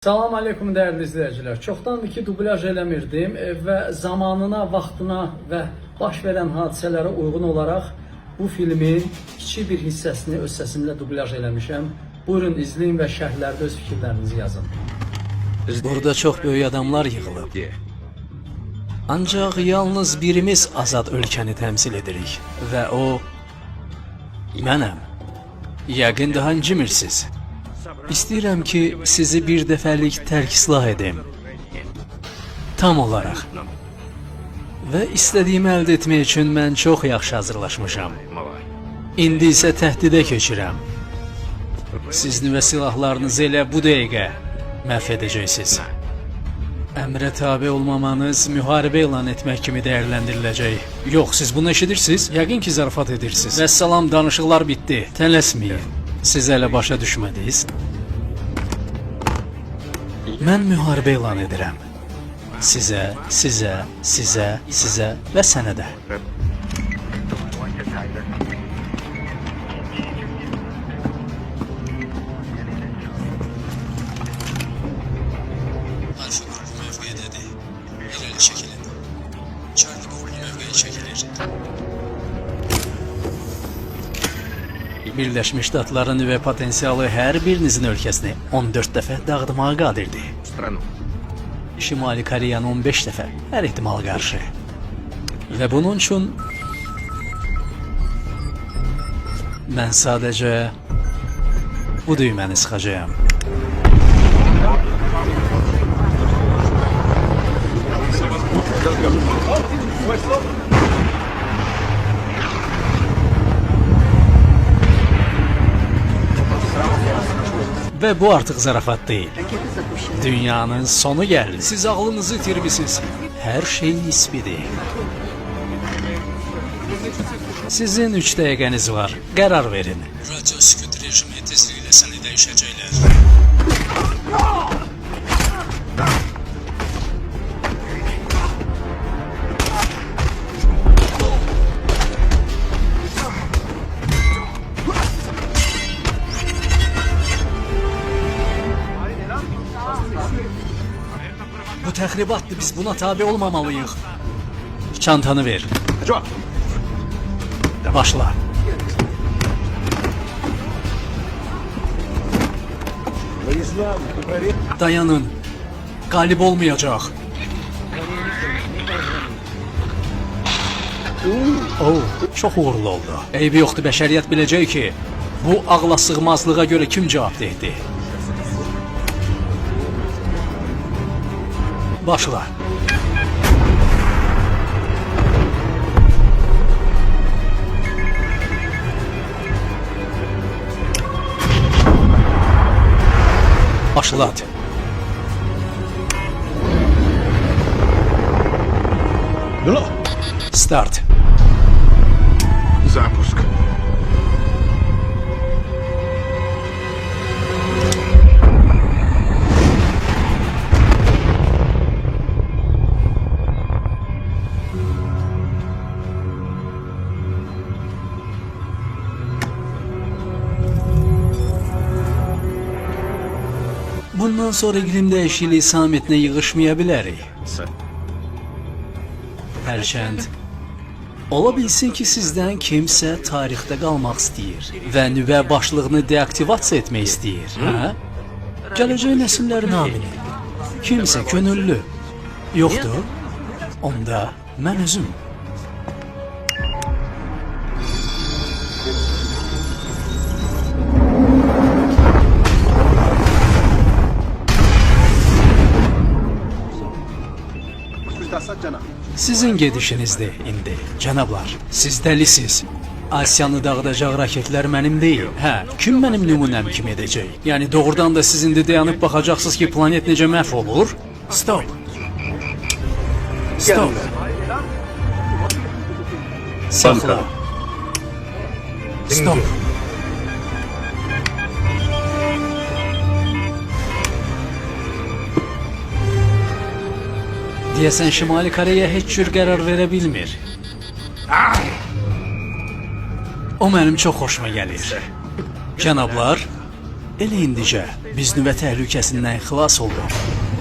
Salam aleykum dəyərli izləyicilər. Çoxdandır ki, dublyaj eləmirdim və zamanına, vaxtına və baş verən hadisələrə uyğun olaraq bu filmin kiçik bir hissəsini öz səsimlə dublyaj eləmişəm. Buyurun izləyin və şərhlərdə öz fikirlərinizi yazın. Burada çox böyük adamlar yığılıb. Ancaq yalnız birimiz azad ölkəni təmsil edirik və o mənəm. Yəqin daha incimirsiniz. İstəyirəm ki, sizi bir dəfəlik tərk islah edim. Tam olaraq. Və istədiyimi əldə etmək üçün mən çox yaxşı hazırlaşmışam. İndi isə təhdidə keçirəm. Siz nüvə silahlarınızı elə bu dəqiqə məhv edəcəksiniz. Əmrə tabe olmamanız müharibə elan etmək kimi dəyərləndiriləcək. Yox, siz bunu eşidirsiniz? Yəqin ki, zarafat edirsiniz. Vəssalam, danışıqlar bitdi. Tələsməyin. Siz hələ başa düşmədiniz. Mən müharibə elan edirəm. Sizə və sənə də. Alfa qrupu mövqeyədədir. İrəli çəkilin. Charlie qrupu mövqeyə çəkilir. Birləşmiş Ştatların nüvə potensialı hər birinizin ölkəsini 14 dəfə dağıtmağa qadirdir. Şimali Koreyanı 15 dəfə, hər ehtimala qarşı. Və bunun üçün mən sadəcə bu düyməni sıxacağam. Və bu artıq zarafat deyil. Dünyanın sonu gəlir. Siz ağlınızı itirmisiniz. Hər şey nisbidir. Sizin 3 dəqiqəniz var. Qərar verin. Radio sükut rejimi tezliklə səni dəyişəcəklər. Bu təxribatdır, biz buna tabi olmamalıyıq. Çantanı ver. Başla. Dayanın. Qalib olmayacaq. Çox uğurlu oldu. Eybi yoxdur, bəşəriyyət biləcək ki, bu ağla sığmazlığa görə kim cavabdehdir. Başla. Başlat. Start. Запуск. Bundan sonra iqlim dəyişikliyi samitinə yığışmaya bilərik. Hərçənd ola bilsin ki, sizdən kimsə tarixdə qalmaq istəyir və nüvə başlığını deaktivasiya etmək istəyir. Gələcək nəsillərin amili. Kimsə könüllü. Yoxdur? Onda mən özüm. Sizin gedişinizdir indi, cənablar. Siz dəlisiz. Asiyanı dağıdacaq raketlər mənim deyil. Kim mənim nümunəm kimi edəcək? Yəni doğrudan da siz indi dayanıb baxacaqsınız ki, planet necə məhv olur? Stop. Stop. Saxla. Stop. Deyəsən Şimali Koreya heç cür qərar verə bilmir. O mənim çox xoşuma gəlir. Cənablar, Elə indicə biz nüvə təhlükəsindən xilas olduq.